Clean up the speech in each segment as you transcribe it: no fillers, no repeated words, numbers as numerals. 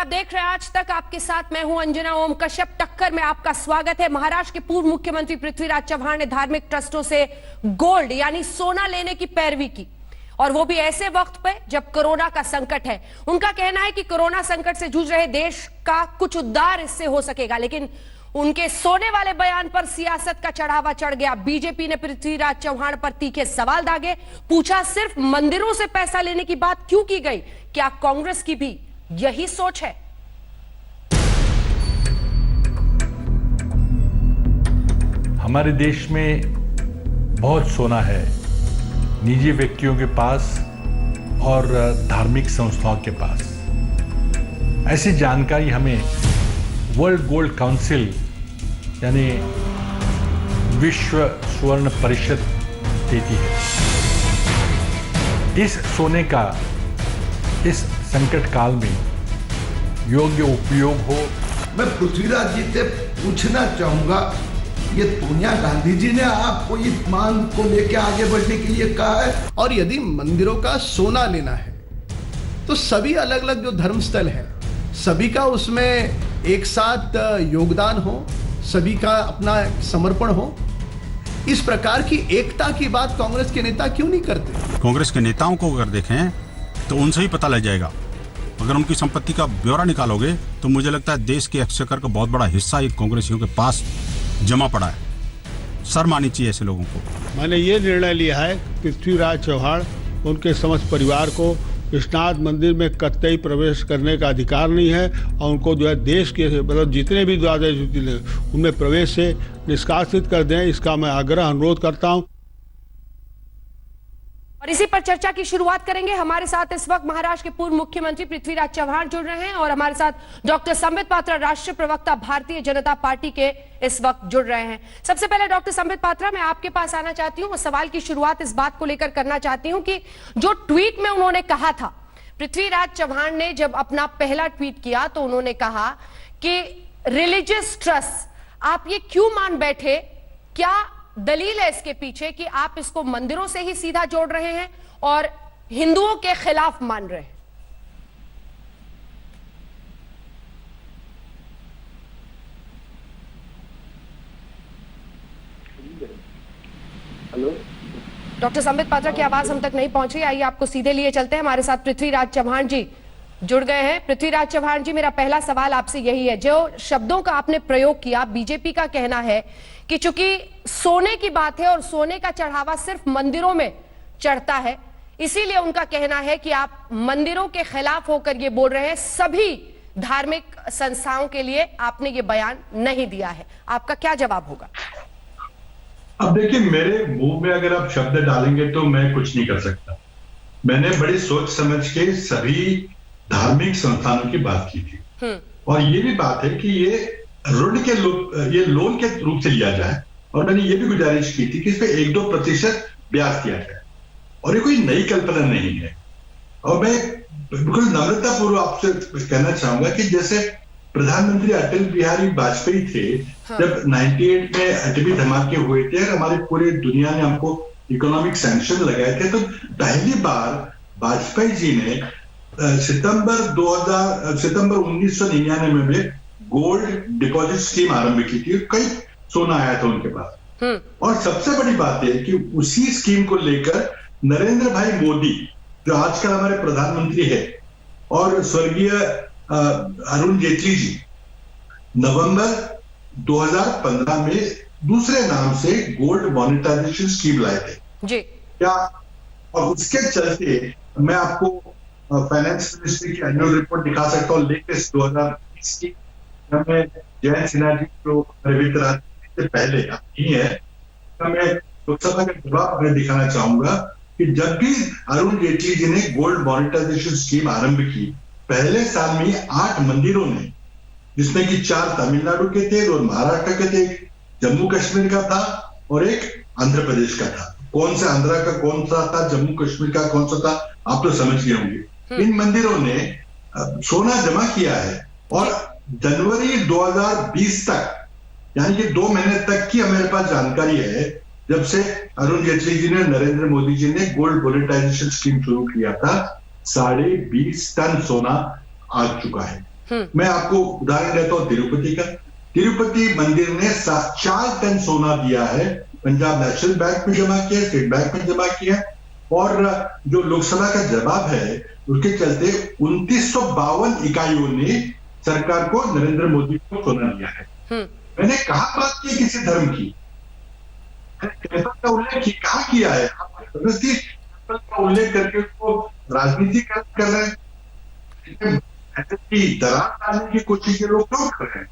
आप देख रहे हैं आज तक, आपके साथ मैं हूं अंजना ओम कश्यप। टक्कर में आपका स्वागत है। महाराष्ट्र के पूर्व मुख्यमंत्री पृथ्वीराज चव्हाण ने धार्मिक ट्रस्टों से गोल्ड यानी सोना लेने की पैरवी की, और वो भी ऐसे वक्त पे जब कोरोना का संकट है। उनका कहना है कि कोरोना संकट से जूझ रहे देश का कुछ उद्धार इससे हो सकेगा, लेकिन उनके सोने वाले बयान पर सियासत का चढ़ावा चढ़ गया। बीजेपी ने पृथ्वीराज चव्हाण पर तीखे सवाल दागे, पूछा सिर्फ मंदिरों से पैसा लेने की बात क्यों की गई? क्या कांग्रेस की भी यही सोच है? हमारे देश में बहुत सोना है, निजी व्यक्तियों के पास और धार्मिक संस्थाओं के पास। ऐसी जानकारी हमें वर्ल्ड गोल्ड काउंसिल यानी विश्व स्वर्ण परिषद देती है। इस सोने का इस संकट काल में योग्य उपयोग हो। मैं पृथ्वीराज जी से पूछना चाहूंगा, ये सोनिया गांधी जी ने आपको इस मांग को लेकर आगे बढ़ने के लिए कहा है? और यदि मंदिरों का सोना लेना है तो सभी अलग अलग जो धर्मस्थल है, सभी का उसमें एक साथ योगदान हो, सभी का अपना समर्पण हो। इस प्रकार की एकता की बात कांग्रेस के नेता क्यों नहीं करते? कांग्रेस के नेताओं को अगर देखें तो उनसे ही पता लग जाएगा। अगर उनकी संपत्ति का ब्यौरा निकालोगे तो मुझे लगता है देश के एक्सचेकर का बहुत बड़ा हिस्सा एक कांग्रेसियों के पास जमा पड़ा है। शर्म आनी चाहिए ऐसे लोगों को। मैंने ये निर्णय लिया है कि पृथ्वीराज चव्हाण उनके समस्त परिवार को विश्वनाथ मंदिर में कतई प्रवेश करने का अधिकार नहीं है, और उनको जो है देश के मतलब जितने भी द्वादश ज्योतिर्लिंग उनमें प्रवेश से निष्कासित कर दें, इसका मैं आग्रह अनुरोध करता हूं। और इसी पर चर्चा की शुरुआत करेंगे। हमारे साथ इस वक्त महाराष्ट्र के पूर्व मुख्यमंत्री पृथ्वीराज चव्हाण जुड़ रहे हैं, और हमारे साथ डॉक्टर संबित पात्रा, राष्ट्रीय प्रवक्ता भारतीय जनता पार्टी के, इस वक्त जुड़ रहे हैं। सबसे पहले डॉक्टर संबित पात्रा, मैं आपके पास आना चाहती हूं और सवाल की शुरुआत इस बात को लेकर करना चाहती हूं कि जो ट्वीट में उन्होंने कहा था, पृथ्वीराज चव्हाण ने जब अपना पहला ट्वीट किया तो उन्होंने कहा कि रिलीजियस ट्रस्ट, आप ये क्यों मान बैठे? क्या दलील है इसके पीछे कि आप इसको मंदिरों से ही सीधा जोड़ रहे हैं और हिंदुओं के खिलाफ मान रहे हैं? हेलो डॉक्टर संबित पात्रा की आवाज हम तक नहीं पहुंच रही। आइए आपको सीधे लिए चलते हैं। हमारे साथ पृथ्वीराज चव्हाण जी जुड़ गए हैं। पृथ्वीराज चव्हाण जी, मेरा पहला सवाल आपसे यही है, जो शब्दों का आपने प्रयोग किया, बीजेपी का कहना है कि चूंकि सोने की बात है और सोने का चढ़ावा सिर्फ मंदिरों में चढ़ता है, इसीलिए उनका कहना है कि आप मंदिरों के खिलाफ होकर ये बोल रहे हैं, सभी धार्मिक संस्थाओं के लिए आपने ये बयान नहीं दिया है। आपका क्या जवाब होगा? अब देखिए, मेरे मुंह में अगर आप शब्द डालेंगे तो मैं कुछ नहीं कर सकता। मैंने बड़ी सोच समझ के सभी धार्मिक संस्थानों की बात की थी, और ये भी बात है कि ये ऋण के ये लोन के रूप से लिया जाए, और मैंने ये भी गुजारिश की थी कि इस पे 1-2% ब्याज दिया जाए, और ये कोई नई कल्पना नहीं है। और मैं बिल्कुल नम्रता पूर्वक आपसे कहना चाहूंगा कि जैसे प्रधानमंत्री अटल बिहारी वाजपेयी थे, जब 98 में अटवी धमाके हुए थे और हमारी पूरी दुनिया ने हमको इकोनॉमिक सैंक्शन लगाए थे, तो पहली बार वाजपेयी जी ने सितंबर 1999 में गोल्ड डिपॉजिट स्कीम आरंभ की थी। कई सोना आया था उनके पास, और सबसे बड़ी बात है कि उसी स्कीम को लेकर नरेंद्र भाई मोदी, जो आजकल हमारे प्रधानमंत्री है, और स्वर्गीय अरुण जेटली जी नवंबर 2015 में दूसरे नाम से गोल्ड मॉनिटाइजेशन स्कीम लाए थे जी। क्या, और उसके चलते मैं आपको फाइनेंस मिनिस्ट्री की एनुअल रिपोर्ट दिखा सकता हूँ लेटेस्ट 2020 की। हमें जयंत सिन्हा जी जो वित्त राज्य से पहले नहीं है, मैं लोकसभा का जवाब मैं दिखाना चाहूंगा कि जब भी अरुण जेटली जी ने गोल्ड मॉनिटाइजेशन स्कीम आरंभ की, पहले साल में 8 मंदिरों ने, जिसमें कि 4 तमिलनाडु के थे, 2 महाराष्ट्र के थे, जम्मू कश्मीर का था और एक आंध्र प्रदेश का था। कौन सा आंध्रा का कौन सा था, जम्मू कश्मीर का कौन सा था, आप तो समझ गए होंगे। इन मंदिरों ने सोना जमा किया है, और जनवरी 2020 तक, यानी कि 2 महीने तक की हमारे पास जानकारी है, जब से अरुण जेटली जी ने, नरेंद्र मोदी जी ने गोल्ड मॉनिटाइजेशन स्कीम शुरू किया था, 20.5 टन सोना आ चुका है। मैं आपको उदाहरण देता हूँ तिरुपति का। तिरुपति मंदिर ने 4 टन सोना दिया है, पंजाब नेशनल बैंक में जमा किया, स्टेट बैंक में जमा किया, और जो लोकसभा का जवाब है उसके चलते 2952 इकाइयों ने सरकार को, नरेंद्र मोदी को सोना दिया है। मैंने कहा बात की किसी धर्म की, का उल्लेख कहा किया है? का उल्लेख करके उसको राजनीति कर रहे हैं, दरार डालने की कोशिश के लोग क्यों कर रहे हैं?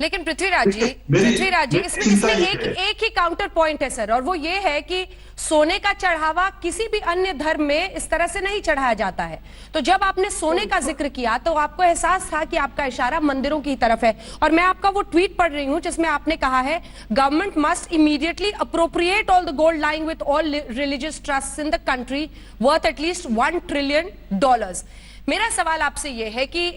लेकिन पृथ्वीराज जी इसमें एक ही काउंटर पॉइंट है सर, और वो ये है कि सोने का चढ़ावा किसी भी अन्य धर्म में इस तरह से नहीं चढ़ाया जाता है। तो जब आपने सोने का जिक्र किया तो आपको एहसास था कि आपका इशारा मंदिरों की तरफ है, और मैं आपका वो ट्वीट पढ़ रही हूं जिसमें आपने कहा है, government must immediately appropriate all the gold lying with all religious trust in the country worth at least $1 trillion. मेरा सवाल आपसे यह है कि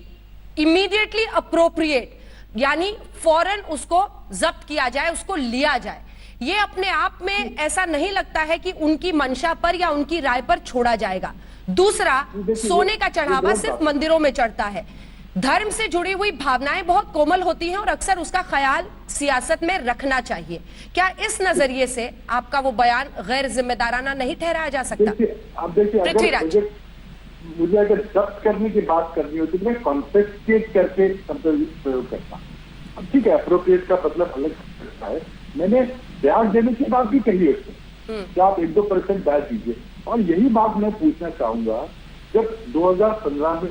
इमीडिएटली अप्रोप्रिएट यानी फौरन उसको जब्त किया जाए, उसको लिया जाए, ये अपने आप में ऐसा नहीं लगता है कि उनकी मंशा पर या उनकी राय पर छोड़ा जाएगा? दूसरा, सोने का चढ़ावा सिर्फ मंदिरों में चढ़ता है। धर्म से जुड़ी हुई भावनाएं बहुत कोमल होती हैं और अक्सर उसका ख्याल सियासत में रखना चाहिए। क्या इस नजरिए से आपका वो बयान गैर जिम्मेदाराना नहीं ठहराया जा सकता? पृथ्वीराज, मुझे अगर जब्त करने की बात करनी होती तो मैं कॉन्फिस्केट करके शब्द प्रयोग करता। अब ठीक है, अप्रोप्रिएट का मतलब अलग होता है। मैंने ब्याज देने की बात भी कही है उसमें कि आप 1-2% ब्याज दीजिए, और यही बात मैं पूछना चाहूंगा, जब 2015 में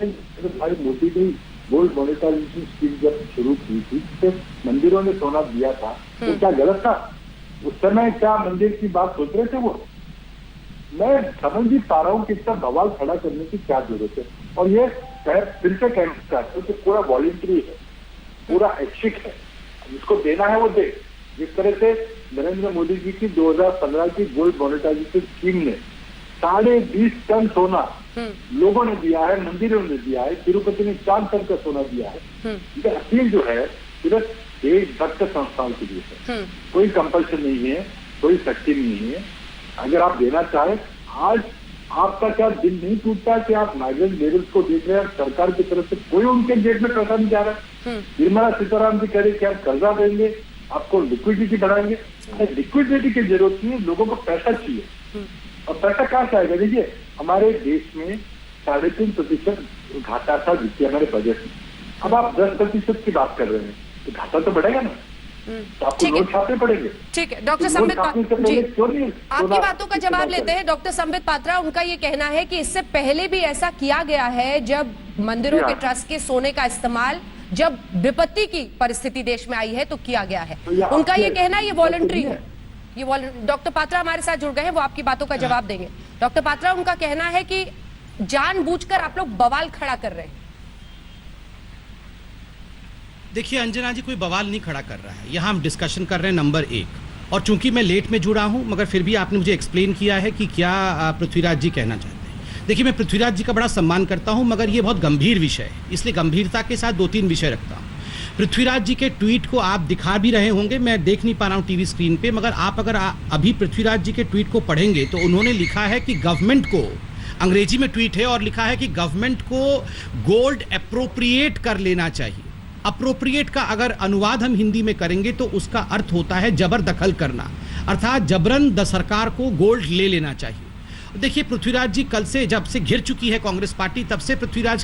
भाई मोदी ने गोल्ड मॉनिटाइजेशन स्कीम जब शुरू की थी तो मंदिरों ने सोना दिया था, तो क्या गलत था? उस समय क्या मंदिर की बात सोच रहे थे वो? मैं समझ भी पा रहा हूँ कि इतना बवाल खड़ा करने की क्या जरूरत है, और ये फिर से कहना चाहते हो कि पूरा वॉलंटरी है, पूरा ऐच्छिक है, जिसको देना है वो दे। जिस तरह से नरेंद्र मोदी जी की 2015 की गोल्ड मॉनिटाइजेशन स्कीम ने 20.5 टन सोना लोगों ने दिया है, मंदिरों ने दिया है, तिरुपति ने 4 टन का सोना दिया है। ये अपील जो है सिर्फ देशभक्त संस्थाओं के लिए है, कोई कंपल्शन नहीं है, कोई सख्ती नहीं है। अगर आप देना चाहें, आज आपका क्या दिल नहीं टूटता कि आप माइग्रेंट लेवल्स को देख रहे हैं, सरकार की तरफ से कोई उनके जेब में पैसा नहीं जा रहा है। निर्मला सीतारामन जी कह रहे कि आप कर्जा देंगे, आपको लिक्विडिटी बढ़ाएंगे। लिक्विडिटी की जरूरत नहीं है, लोगों को पैसा चाहिए, और पैसा कहाँ से आएगा? देखिए, हमारे देश में 3.5% घाटा था वित्तीय हमारे बजट में। अब आप 10% की बात कर रहे हैं, तो घाटा तो बढ़ेगा ना, तो आपको नोट छापने पड़ेंगे। ठीक है डॉक्टर संबित जी, आपकी बातों का जवाब लेते हैं। डॉक्टर संबित पात्रा, उनका ये कहना है कि इससे पहले भी ऐसा किया गया है, जब मंदिरों के ट्रस्ट के सोने का इस्तेमाल जब विपत्ति की परिस्थिति देश में आई है तो किया गया है। उनका ये कहना है ये वॉलंटरी है। ये डॉक्टर पात्रा हमारे साथ जुड़ गए हैं, वो आपकी बातों का जवाब देंगे। डॉक्टर पात्रा, उनका कहना है कि जानबूझकर आप लोग बवाल खड़ा कर रहे हैं। देखिए अंजना जी, कोई बवाल नहीं खड़ा कर रहा है, यहाँ हम डिस्कशन कर रहे हैं नंबर 1। और चूंकि मैं लेट में जुड़ा हूँ, मगर फिर भी आपने मुझे एक्सप्लेन किया है कि क्या पृथ्वीराज जी कहना चाहते हैं। देखिए, मैं पृथ्वीराज जी का बड़ा सम्मान करता हूँ, मगर ये बहुत गंभीर विषय है, इसलिए गंभीरता के साथ 2-3 विषय रखता हूँ। पृथ्वीराज जी के ट्वीट को आप दिखा भी रहे होंगे, मैं देख नहीं पा रहा हूँ टीवी स्क्रीन पे, मगर आप अगर अभी पृथ्वीराज जी के ट्वीट को पढ़ेंगे तो उन्होंने लिखा है कि गवर्नमेंट को, अंग्रेजी में ट्वीट है, और लिखा है कि गवर्नमेंट को गोल्ड अप्रोप्रिएट कर लेना चाहिए। अप्रोप्रिएट का अगर अनुवाद हम हिंदी में करेंगे तो उसका अर्थ होता है जबरदखल करना, अर्थात जबरन सरकार को गोल्ड ले लेना चाहिए। देखिए पृथ्वीराज जी, कल से जब से घिर चुकी है कांग्रेस पार्टी, तब से पृथ्वीराज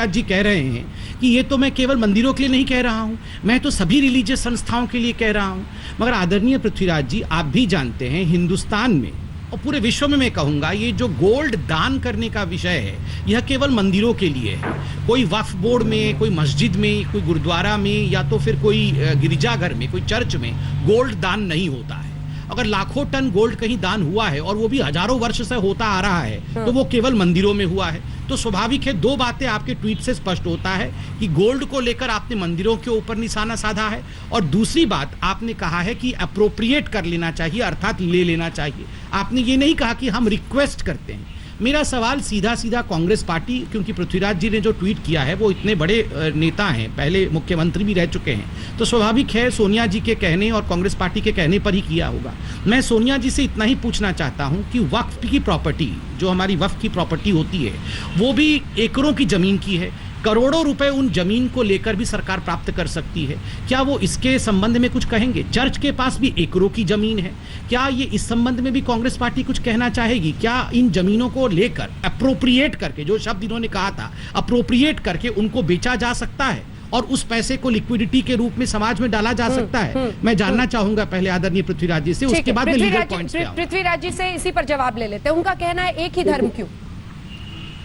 जी कह रहे हैं कि ये तो मैं केवल मंदिरों के लिए नहीं कह रहा हूँ, मैं तो सभी रिलीजियस संस्थाओं के लिए कह रहा हूँ। मगर आदरणीय पृथ्वीराज जी, आप भी जानते हैं हिंदुस्तान में और पूरे विश्व में, मैं कहूँगा, ये जो गोल्ड दान करने का विषय है, यह केवल मंदिरों के लिए है। कोई वक्फ बोर्ड में, कोई मस्जिद में, कोई गुरुद्वारा में, या तो फिर कोई गिरिजाघर में, कोई चर्च में गोल्ड दान नहीं होता है। अगर लाखों टन गोल्ड कहीं दान हुआ है, और वो भी हजारों वर्ष से होता आ रहा है, तो वो केवल मंदिरों में हुआ है। तो स्वाभाविक है, 2 बातें आपके ट्वीट से स्पष्ट होता है कि गोल्ड को लेकर आपने मंदिरों के ऊपर निशाना साधा है, और दूसरी बात आपने कहा है कि अप्रोप्रिएट कर लेना चाहिए, अर्थात ले लेना चाहिए। आपने ये नहीं कहा कि हम रिक्वेस्ट करते हैं। मेरा सवाल सीधा सीधा कांग्रेस पार्टी, क्योंकि पृथ्वीराज जी ने जो ट्वीट किया है वो इतने बड़े नेता हैं, पहले मुख्यमंत्री भी रह चुके हैं, तो स्वाभाविक है सोनिया जी के कहने और कांग्रेस पार्टी के कहने पर ही किया होगा। मैं सोनिया जी से इतना ही पूछना चाहता हूं कि वक्फ की प्रॉपर्टी, जो हमारी वक्फ की प्रॉपर्टी होती है, वो भी एकड़ों की जमीन की है। करोड़ों रुपए उन जमीन को लेकर भी सरकार प्राप्त कर सकती है। क्या वो इसके संबंध में कुछ कहेंगे? चर्च के पास भी एकड़ों की जमीन है, क्या ये इस संबंध में भी कांग्रेस पार्टी कुछ कहना चाहेगी? क्या इन जमीनों को लेकर अप्रोप्रिएट करके, जो शब्द इन्होंने कहा था, अप्रोप्रिएट करके उनको बेचा जा सकता है और उस पैसे को लिक्विडिटी के रूप में समाज में डाला जा सकता है? मैं जानना चाहूंगा पहले आदरणीय पृथ्वीराज जी से, उसके बाद में लीगल पॉइंट्स पे आऊंगा। पृथ्वीराज जी से इसी पर जवाब ले लेते हैं। उनका कहना है एक ही धर्म क्यों?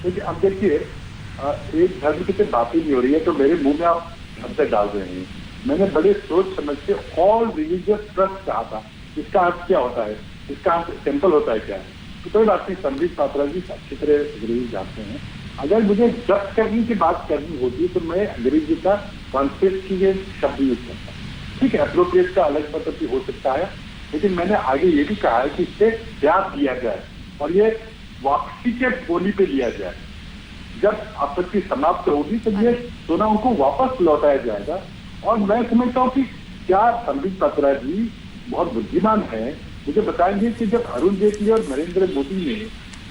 देखिए, अब देखिए, एक धर्म की तो बात ही नहीं हो रही है, तो मेरे मुंह में आप शब्द डाल रहे हैं। मैंने बड़े सोच समझ के ऑल रिलीजियस ट्रस्ट कहा था। इसका अर्थ क्या होता है? इसका अर्थ सिंपल होता है क्या है? तो कोई बात नहीं, संबित पात्रा जी अच्छी तरह अंग्रेजी जानते हैं। अगर मुझे जब्त करने की बात करनी होती तो मैं अंग्रेजी का कॉन्फिस्केशन शब्द यूज करता। ठीक है, एप्रोप्रिएट का अलग मतलब भी हो सकता है, लेकिन मैंने आगे ये भी कहा है कि इससे ब्याज दिया जाए और ये वापसी के बोली पे लिया जाए। जब आपत्ति समाप्त होगी तो ये सोना उनको वापस लौटाया जाएगा। और मैं समझता हूँ कि क्या संबित पात्रा जी बहुत बुद्धिमान है, मुझे बताएंगे कि जब अरुण जेटली और नरेंद्र मोदी ने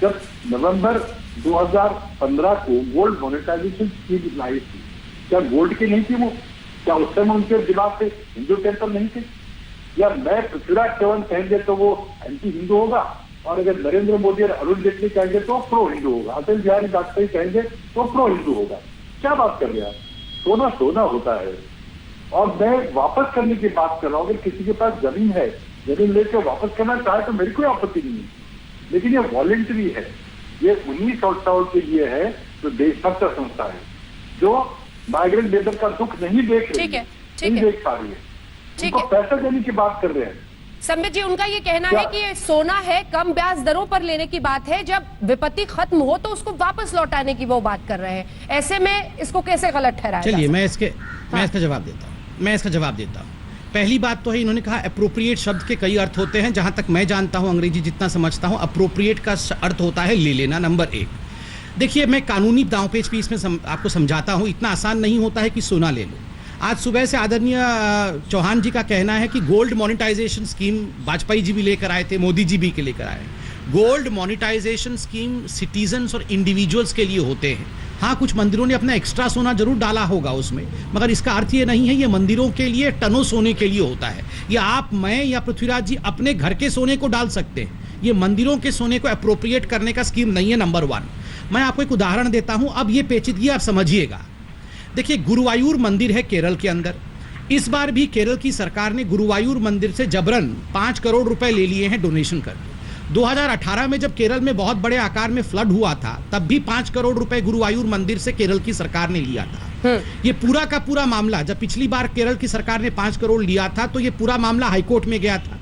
जब नवंबर 2015 को गोल्ड मोनेटाइजेशन स्कीम लाई थी, क्या गोल्ड की नहीं थी वो? क्या उस समय उनके दिमाग से हिंदू टेंपल नहीं थे? या मैं पृथ्वीराज चौहान कहेंगे तो वो एंटी हिंदू होगा, और अगर नरेंद्र मोदी और अरुण जेटली कहेंगे तो प्रो हिंदू होगा, अटल बिहारी वाजपेयी कहेंगे तो प्रो हिंदू होगा? क्या बात कर रहे हैं? सोना सोना होता है। और मैं वापस करने की बात कर रहा हूँ। अगर किसी के पास जमीन है, जमीन लेकर वापस करना चाहे तो मेरी कोई आपत्ति नहीं है, लेकिन ये वॉलेंटरी है। ये 19 साल के लिए है, तो देशभक्त संस्था है जो माइग्रेंट लेबर का दुख नहीं देख रही है, नहीं देख पा रही है, उनको पैसा देने की बात कर रहे हैं। संबित जी, उनका ये कहना है कि ये सोना है, कम ब्याज दरों पर लेने की बात है, जब विपत्ति खत्म हो तो उसको वापस लौटाने की वो बात कर रहे हैं। ऐसे में इसको कैसे गलत ठहराया? चलिए मैं इसका जवाब देता हूँ। पहली बात तो है, इन्होंने कहा अप्रोप्रिएट शब्द के कई अर्थ होते हैं। जहां तक मैं जानता हूं, अंग्रेजी जितना समझता हूं, अप्रोप्रिएट का अर्थ होता है ले लेना, नंबर 1। देखिए, मैं कानूनी दांवपेच भी इसमें आपको समझाता हूं। इतना आसान नहीं होता है कि सोना ले लो। आज सुबह से आदरणीय चौहान जी का कहना है कि gold monetisation scheme Vajpayee ji भी लेकर आए थे, मोदी जी भी लेकर आए। गोल्ड मोनेटाइजेशन स्कीम सिटीजन्स और इंडिविजुअल्स के लिए होते हैं। हाँ, कुछ मंदिरों ने अपना एक्स्ट्रा सोना जरूर डाला होगा उसमें, मगर इसका अर्थ ये नहीं है ये मंदिरों के लिए टनों सोने के लिए होता है। या आप, मैं या पृथ्वीराज जी अपने घर के सोने को डाल सकते हैं। ये मंदिरों के सोने को अप्रोप्रिएट करने का स्कीम नहीं है, नंबर 1। मैं आपको एक उदाहरण देता हूं, अब ये पेचीदगी आप समझिएगा। देखिए, गुरुवायूर मंदिर है केरल के अंदर। इस बार भी केरल की सरकार ने गुरुवायूर मंदिर से जबरन 5 करोड़ रुपए ले लिए हैं डोनेशन करके। 2018 में जब केरल में बहुत बड़े आकार में फ्लड हुआ था, तब भी 5 करोड़ रुपए गुरुवायूर मंदिर से केरल की सरकार ने लिया था। ये पूरा का पूरा मामला, जब पिछली बार केरल की सरकार ने 5 करोड़ लिया था तो ये पूरा मामला हाईकोर्ट में गया था।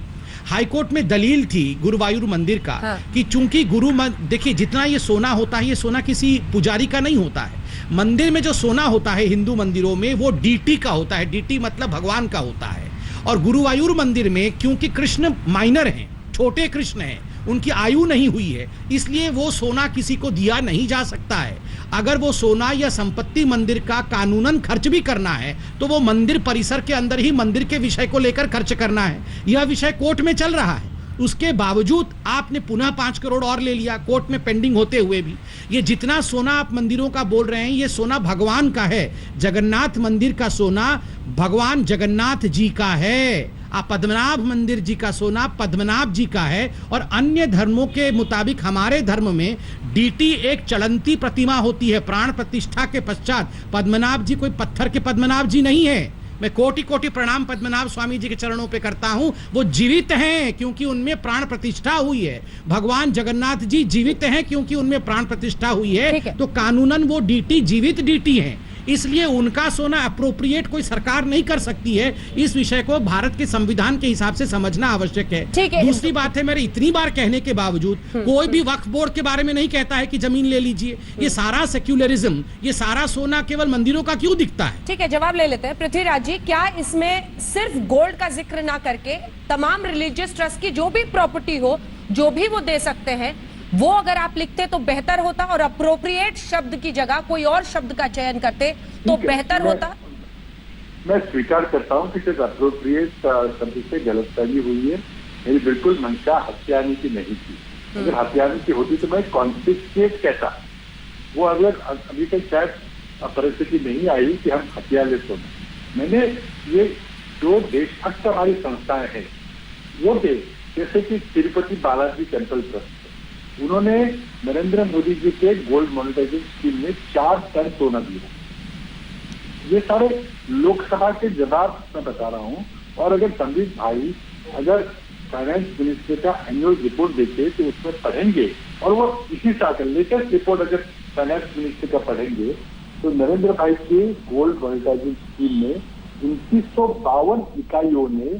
हाईकोर्ट में दलील थी गुरुवायूर मंदिर का कि चूंकि देखिए, जितना ये सोना होता है, ये सोना किसी पुजारी का नहीं होता है। मंदिर में जो सोना होता है हिंदू मंदिरों में, वो डीटी का होता है। डीटी मतलब भगवान का होता है। और गुरुवायूर मंदिर में क्योंकि कृष्ण माइनर हैं, छोटे कृष्ण हैं, उनकी आयु नहीं हुई है, इसलिए वो सोना किसी को दिया नहीं जा सकता है। अगर वो सोना या संपत्ति मंदिर का कानूनन खर्च भी करना है तो वो मंदिर परिसर के अंदर ही मंदिर के विषय को लेकर खर्च करना है। यह विषय कोर्ट में चल रहा है। उसके बावजूद आपने पुनः 5 करोड़ और ले लिया, कोर्ट में पेंडिंग होते हुए भी। ये जितना सोना आप मंदिरों का बोल रहे हैं, ये सोना भगवान का है। जगन्नाथ मंदिर का सोना भगवान जगन्नाथ जी का है। पद्मनाभ मंदिर जी का सोना पद्मनाभ जी का है। और अन्य धर्मों के मुताबिक हमारे धर्म में डीटी एक चलंती प्रतिमा होती है। प्राण प्रतिष्ठा के पश्चात पद्मनाभ जी कोई पत्थर के पद्मनाभ जी नहीं है। मैं कोटि कोटि प्रणाम पद्मनाभ स्वामी जी के चरणों पे करता हूं। वो जीवित हैं क्योंकि उनमें प्राण प्रतिष्ठा हुई है। भगवान जगन्नाथ जी जीवित हैं क्योंकि उनमें प्राण प्रतिष्ठा हुई है। तो कानूनन वो डीटी जीवित डीटी हैं, इसलिए उनका सोना अप्रोप्रिएट कोई सरकार नहीं कर सकती है। इस विषय को भारत के संविधान के हिसाब से समझना आवश्यक है। दूसरी बात है, मेरे इतनी बार कहने के बावजूद कोई भी वक्फ बोर्ड के बारे में नहीं कहता है कि जमीन ले लीजिए। ये सारा सेक्युलरिज्म, ये सारा सोना केवल मंदिरों का क्यों दिखता है? ठीक है, जवाब ले लेते हैं। पृथ्वीराज जी, क्या इसमें सिर्फ गोल्ड का जिक्र ना करके तमाम रिलीजियस ट्रस्ट की जो भी प्रॉपर्टी हो, जो भी वो दे सकते हैं, वो अगर आप लिखते तो बेहतर होता, और अप्रोप्रिएट शब्द की जगह कोई और शब्द का चयन करते तो बेहतर होता? मैं स्वीकार करता हूं कि सिर्फ अप्रोप्रिएट शब्द से गलतफहमी हुई है। मेरी बिल्कुल मंशा हत्याने की नहीं थी। अगर हत्याने की होती तो मैं कॉन्फिस्केट कहता। वो अगर अभी तक शायद परिस्थिति नहीं आई कि हम हथियार ले सोने। मैंने ये जो देशभक्त हमारी संस्थाएं हैं वो जैसे कि तिरुपति बालाजी टेम्पल ट्रस्ट, उन्होंने नरेंद्र मोदी जी के गोल्ड मोनेटाइजेशन स्कीम में 4 टन सोना दिया। ये सारे लोकसभा के जवाब मैं बता रहा हूँ। और अगर संदीप भाई अगर फाइनेंस मिनिस्टर का एनुअल रिपोर्ट देखे तो उसमें पढ़ेंगे, और वो इसी साल का लेटेस्ट रिपोर्ट अगर फाइनेंस मिनिस्टर का पढ़ेंगे तो नरेंद्र भाई के गोल्ड मोनेटाइजेशन स्कीम में 2952 इकाइयों ने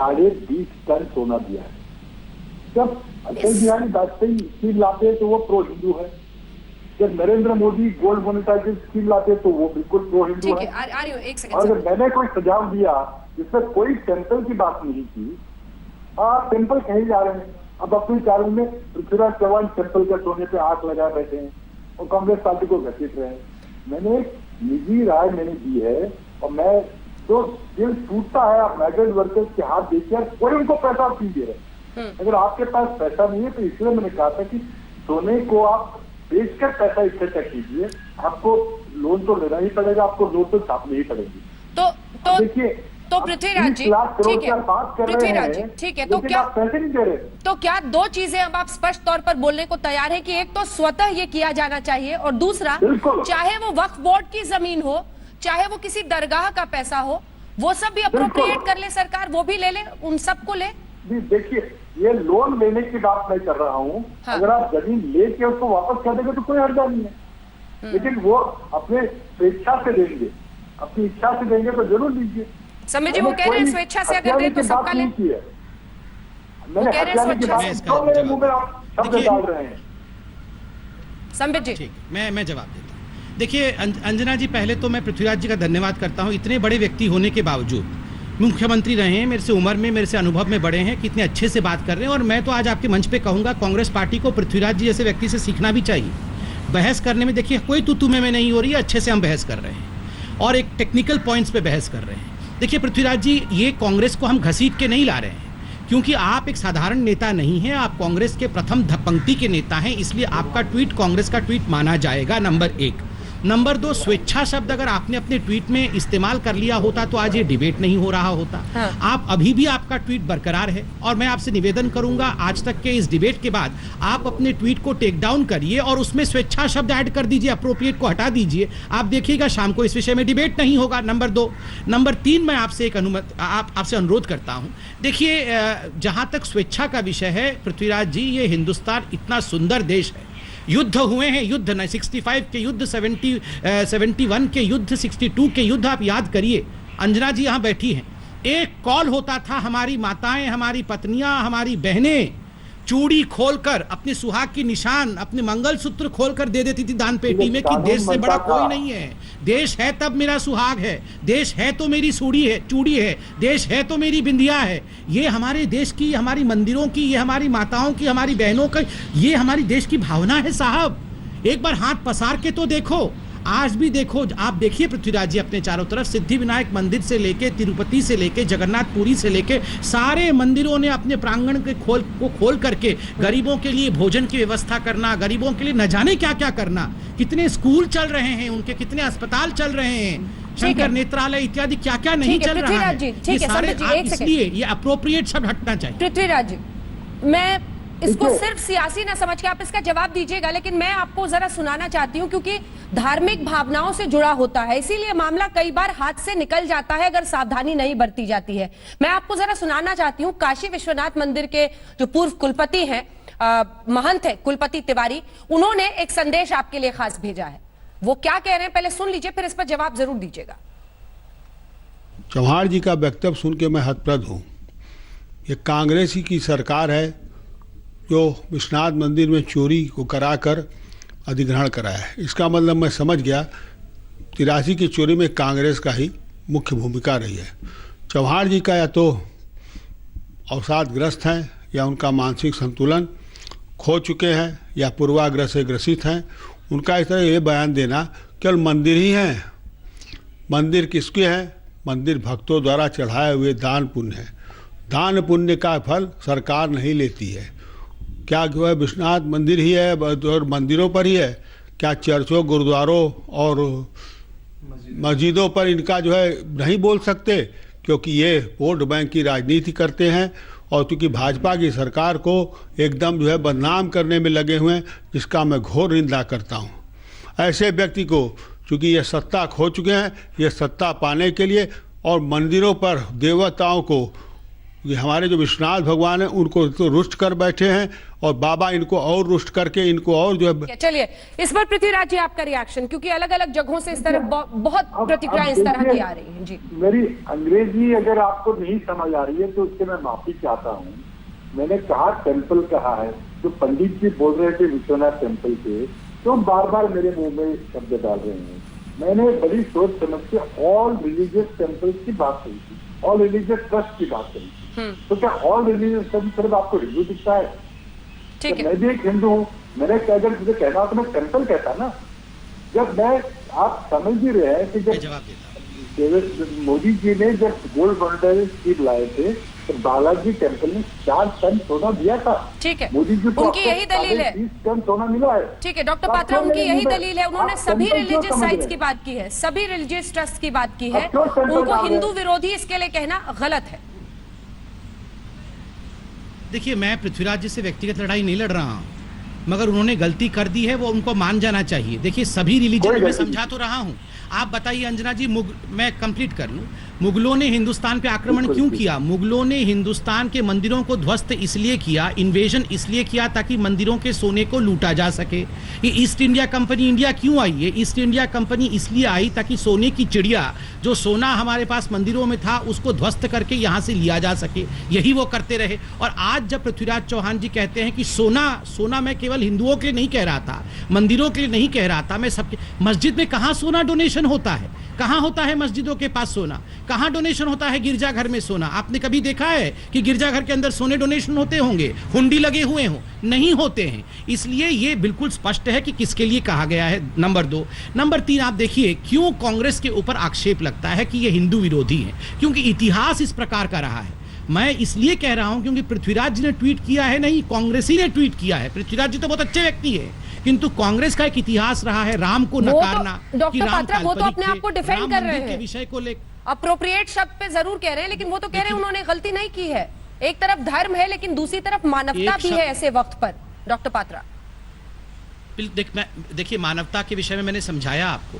20.5 टन सोना दिया है। जब अटल बिहारी वाजपेयी स्कीम लाते हैं तो वो प्रो हिंदू है, जब Narendra Modi gold monetisation scheme लाते हैं तो वो बिल्कुल प्रो हिंदू है। आ रही हूँ, एक सेकंड। और अगर मैंने कोई सुझाव दिया जिसमें कोई टेम्पल की बात नहीं की, आप टेम्पल कहीं जा रहे हैं। अब अपनी चारों में पृथ्वीराज चौहान टेम्पल के सोने पे आंख लगा बैठे हैं और कांग्रेस पार्टी को घसीट रहे हैं। मैंने एक निजी राय मैंने दी है, और मैं जो दिल टूटता है आप माइग्रेंट वर्कर्स के हाथ देखिए, कोई उनको पैसा नहीं दे रहे। अगर आपके पास पैसा नहीं है तो इसलिए मैंने कहा था कि सोने को आप बेचकर पैसा इकट्ठा कीजिए, आपको लोन तो लेना ही पड़ेगा, आपको नोट तो छापनी ही पड़ेगी। तो देखिए, तो पृथ्वीराज जी, ठीक है, पृथ्वीराज जी, ठीक है, तो क्या पैसे नहीं दे रहे? तो क्या 2 चीजें अब आप स्पष्ट तौर पर बोलने को तैयार है कि एक तो स्वतः ये किया जाना चाहिए, और दूसरा चाहे वो वक्फ बोर्ड की जमीन हो, चाहे वो किसी दरगाह का पैसा हो, वो सब भी अप्रोप्रिएट कर ले सरकार, वो भी ले ले, उन सबको ले। देखिए, ये लोन लेने की बात मैं कर रहा हूँ। हाँ। अगर आप जमीन लेके उसको वापस कर देंगे तो कोई हर्जा नहीं है, लेकिन वो अपने स्वेच्छा से देंगे, अपनी इच्छा से देंगे तो जरूर लीजिए। समय जी वो कह रहे हैं स्वेच्छा से अगर दे तो सबका ले। मैंने कह रहे हैं हथियाने की बात स्वेच्छा क्यों मेरे मुंह में आप शब्द डाल रहे हैं? संबित जी, ठीक, मैं जवाब देता हूँ। देखिए अंजना जी, पहले तो मैं पृथ्वीराज जी का धन्यवाद करता हूँ। इतने बड़े व्यक्ति होने के बावजूद मुख्यमंत्री रहे हैं, मेरे से उम्र में, मेरे से अनुभव में बड़े हैं, कितने अच्छे से बात कर रहे हैं। और मैं तो आज आपके मंच पे कहूँगा, कांग्रेस पार्टी को पृथ्वीराज जी जैसे व्यक्ति से सीखना भी चाहिए। बहस करने में देखिए कोई तू में नहीं हो रही है, अच्छे से हम बहस कर रहे हैं और एक टेक्निकल पॉइंट्स पे बहस कर रहे हैं। देखिए पृथ्वीराज जी, ये कांग्रेस को हम घसीट के नहीं ला रहे हैं, क्योंकि आप एक साधारण नेता नहीं हैं, आप कांग्रेस के प्रथम पंक्ति के नेता हैं, इसलिए आपका ट्वीट कांग्रेस का ट्वीट माना जाएगा, नंबर 1। नंबर 2, स्वेच्छा शब्द अगर आपने अपने ट्वीट में इस्तेमाल कर लिया होता तो आज ये डिबेट नहीं हो रहा होता। हाँ। आप अभी भी आपका ट्वीट बरकरार है, और मैं आपसे निवेदन करूंगा आज तक के इस डिबेट के बाद आप अपने ट्वीट को टेक डाउन करिए और उसमें स्वेच्छा शब्द ऐड कर दीजिए, अप्रोप्रिएट को हटा दीजिए। आप देखिएगा शाम को इस विषय में डिबेट नहीं होगा, नंबर 2। नंबर 3, मैं आपसे एक आपसे अनुरोध करता हूं। देखिए, जहां तक स्वेच्छा का विषय है पृथ्वीराज जी, ये हिंदुस्तान इतना सुंदर देश है, युद्ध हुए हैं, युद्ध 65 के युद्ध, 71 के युद्ध, 62 के युद्ध, आप याद करिए। अंजना जी यहाँ बैठी हैं, एक कॉल होता था, हमारी माताएं, हमारी पत्नियां, हमारी बहनें चूड़ी खोलकर, अपने सुहाग की निशान, अपने मंगलसूत्र खोलकर दे देती थी दान पेटी में कि देश से बड़ा कोई नहीं है, देश है तब मेरा सुहाग है, देश है तो मेरी चूड़ी है, देश है तो मेरी बिंदिया है। ये हमारे देश की, हमारी मंदिरों की, ये हमारी माताओं की, हमारी बहनों की, ये हमारी देश की भावना है साहब। एक बार हाथ पसार के तो देखो, आज भी देखो, आप देखिए पृथ्वीराज जी अपने चारों तरफ, सिद्धि विनायक मंदिर से लेके, तिरुपति से लेके, जगन्नाथपुरी से लेके, सारे मंदिरों ने अपने प्रांगण के खोल करके गरीबों के लिए भोजन की व्यवस्था करना, गरीबों के लिए न जाने क्या क्या करना, कितने स्कूल चल रहे हैं उनके, कितने अस्पताल चल रहे हैं, शंकर नेत्रालय इत्यादि क्या क्या नहीं चल रहा है। ये सारे इसलिए ये अप्रोप्रिएट शब्द हटना चाहिए। पृथ्वीराज जी, मैं इसको सिर्फ सियासी ना समझ के आप इसका जवाब दीजिएगा, लेकिन मैं आपको जरा सुनाना चाहती हूं, क्योंकि धार्मिक भावनाओं से जुड़ा होता है, इसीलिए मामला कई बार हाथ से निकल जाता है अगर सावधानी नहीं बरती जाती है। मैं आपको जरा सुनाना चाहती हूं, काशी विश्वनाथ मंदिर के जो पूर्व कुलपति हैं, महंत है कुलपति तिवारी, उन्होंने एक संदेश आपके लिए खास भेजा है। वो क्या कह रहे हैं पहले सुन लीजिए, फिर इस पर जवाब जरूर दीजिएगा। चौहान जी का वक्तव्य सुन के मैं हतप्रद हूँ। ये कांग्रेस ही की सरकार है जो विश्वनाथ मंदिर में चोरी को कराकर अधिग्रहण कराया है। इसका मतलब मैं समझ गया 83 की चोरी में कांग्रेस का ही मुख्य भूमिका रही है। चौहान जी का या तो अवसादग्रस्त हैं, या उनका मानसिक संतुलन खो चुके हैं, या पूर्वाग्रह से ग्रसित हैं। उनका इस तरह ये बयान देना, केवल मंदिर ही हैं, मंदिर किसके हैं? मंदिर भक्तों द्वारा चढ़ाए हुए दान पुण्य है। दान पुण्य का फल सरकार नहीं लेती है। क्या वह विश्वनाथ मंदिर ही है और मंदिरों पर ही है क्या चर्चों, गुरुद्वारों और मस्जिदों पर इनका जो है नहीं बोल सकते, क्योंकि ये वोट बैंक की राजनीति करते हैं और क्योंकि भाजपा की सरकार को एकदम जो है बदनाम करने में लगे हुए हैं, जिसका मैं घोर निंदा करता हूँ। ऐसे व्यक्ति को चूँकि ये सत्ता खो चुके हैं, ये सत्ता पाने के लिए और मंदिरों पर देवताओं को, ये हमारे जो विश्वनाथ भगवान हैं उनको तो रुष्ट कर बैठे हैं और बाबा इनको और रुष्ट करके इनको और जो है। चलिए इस पर पृथ्वीराज जी आपका रिएक्शन, क्योंकि अलग अलग जगहों से इस तरह बहुत प्रतिक्रियाएं इस तरह की आ रही हैं। जी, मेरी अंग्रेजी अगर आपको नहीं समझ आ रही है तो उससे मैं माफी चाहता हूँ। मैंने कहा टेम्पल कहा है, जो पंडित जी बोल रहे थे विश्वनाथ टेम्पल के, तो बार बार मेरे मुंह में शब्द डाल रहे हैं। मैंने बड़ी सोच समझ के ऑल रिलीजियस टेम्पल्स की बात करी थी, ऑल रिलीजियस ट्रस्ट की बात करी थी। तो क्या ऑल रिलीजियस सिर्फ आपको हिंदू दिखता है? ठीक है, मैं भी एक हिंदू हूँ। मैंने अगर मुझे कहना तो मैं टेम्पल कहता ना। जब मैं, आप समझ ही रहे हैं कि जब मोदी जी ने जब गोल्ड मॉनेटरी स्कीम लाए थे तो बालाजी टेम्पल ने 4 टन सोना दिया था। ठीक है, मोदी जी को उनकी यही दलील है। 20 टन सोना मिला है। ठीक है डॉक्टर पात्रा, उनकी यही दलील है। उन्होंने सभी रिलीजियस साइट्स की बात की है, सभी रिलीजियस ट्रस्ट की बात की है। उनको हिंदू विरोधी इसके लिए कहना गलत है। देखिए, मैं पृथ्वीराज जी से व्यक्तिगत लड़ाई नहीं लड़ रहा हूं, मगर उन्होंने गलती कर दी है, वो उनको मान जाना चाहिए। देखिए, सभी रिलीजन में समझा तो रहा हूं। आप बताइए अंजना जी, मैं कंप्लीट कर लूं। मुगलों ने हिंदुस्तान पे आक्रमण क्यों किया? मुगलों ने हिंदुस्तान के मंदिरों को ध्वस्त इसलिए किया, इन्वेजन इसलिए किया ताकि मंदिरों के सोने को लूटा जा सके। ये ईस्ट इंडिया कंपनी इंडिया क्यों आई है? ईस्ट इंडिया कंपनी इसलिए आई ताकि सोने की चिड़िया, जो सोना हमारे पास मंदिरों में था, उसको ध्वस्त करके यहाँ से लिया जा सके। यही वो करते रहे। और आज जब पृथ्वीराज चौहान जी कहते हैं कि सोना मैं केवल हिंदुओं के लिए नहीं कह रहा था, मंदिरों के लिए नहीं कह रहा था, मैं सबके, मस्जिद में कहाँ सोना डोनेशन होता है? कहाँ होता है मस्जिदों के पास सोना? कहाँ डोनेशन होता है गिरजाघर में सोना? आपने कभी देखा है कि गिरजाघर के अंदर सोने डोनेशन होते होंगे, हुंडी लगे हुए हों? नहीं होते हैं। इसलिए ये बिल्कुल स्पष्ट है कि किसके लिए कहा गया है। नंबर 2। नंबर 3, आप देखिए क्यों कांग्रेस के ऊपर आक्षेप लगता है कि ये हिंदू विरोधी है, क्योंकि इतिहास इस प्रकार का रहा है। मैं इसलिए कह रहा हूं क्योंकि पृथ्वीराज जी ने ट्वीट किया है, नहीं कांग्रेस ही ने ट्वीट किया है। पृथ्वीराज जी तो बहुत अच्छे व्यक्ति है, किंतु कांग्रेस का एक इतिहास रहा है राम को नकारना। डॉक्टर पात्रा, वो तो अपने आप को डिफेंड कर रहे हैं, विषय को लेकर अप्रोप्रिएट शब्द पे जरूर कह रहे हैं, लेकिन वो तो कह रहे हैं उन्होंने गलती नहीं की है। एक तरफ धर्म है लेकिन दूसरी तरफ मानवता भी है ऐसे वक्त पर। डॉक्टर पात्रा, देखिए, मानवता के विषय में मैंने समझाया आपको।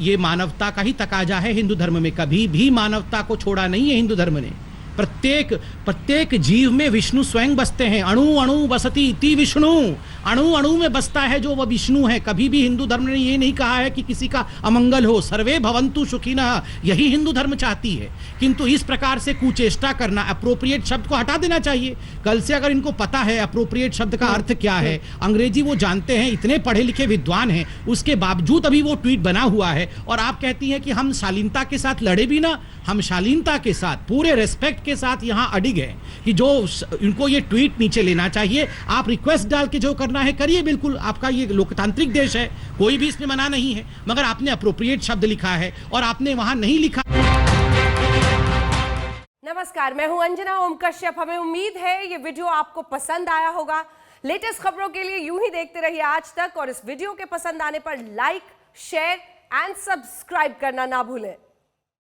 ये मानवता का ही तकाजा है हिंदू धर्म में। कभी भी मानवता को छोड़ा नहीं है हिंदू धर्म ने। प्रत्येक जीव में विष्णु स्वयं बसते हैं। अणु अणु बसती इति विष्णु, अणु अणु में बसता है जो वह विष्णु है। कभी भी हिंदू धर्म ने ये नहीं कहा है कि किसी का अमंगल हो। सर्वे भवन्तु सुखिनः, यही हिंदू धर्म चाहती है। किंतु इस प्रकार से कुचेष्टा करना, अप्रोप्रिएट शब्द को हटा देना चाहिए। कल से अगर इनको पता है अप्रोप्रिएट शब्द का अर्थ क्या है, अंग्रेजी वो जानते हैं, इतने पढ़े लिखे विद्वान हैं, उसके बावजूद अभी वो ट्वीट बना हुआ है। और आप कहती हैं कि हम शालीनता के साथ लड़े भी ना। हम शालीनता के साथ, पूरे रेस्पेक्ट के साथ यहाँ अडिग हैं कि जो इनको ये ट्वीट नीचे लेना चाहिए। आप रिक्वेस्ट डाल के जो करना है करिए, बिल्कुल, आपका ये लोकतांत्रिक देश है, कोई भी इसमें मना नहीं है। मगर आपने अप्रोप्रिएट शब्द लिखा है और आपने वहां नहीं लिखा। नमस्कार, मैं हूं अंजना ओम कश्यप। हमें उम्मीद है ये वीडियो आपको पसंद आया होगा। लेटेस्ट खबरों के लिए यूं ही देखते रहिए आज तक, और इस वीडियो के पसंद आने पर लाइक, शेयर एंड सब्सक्राइब करना ना भूलें।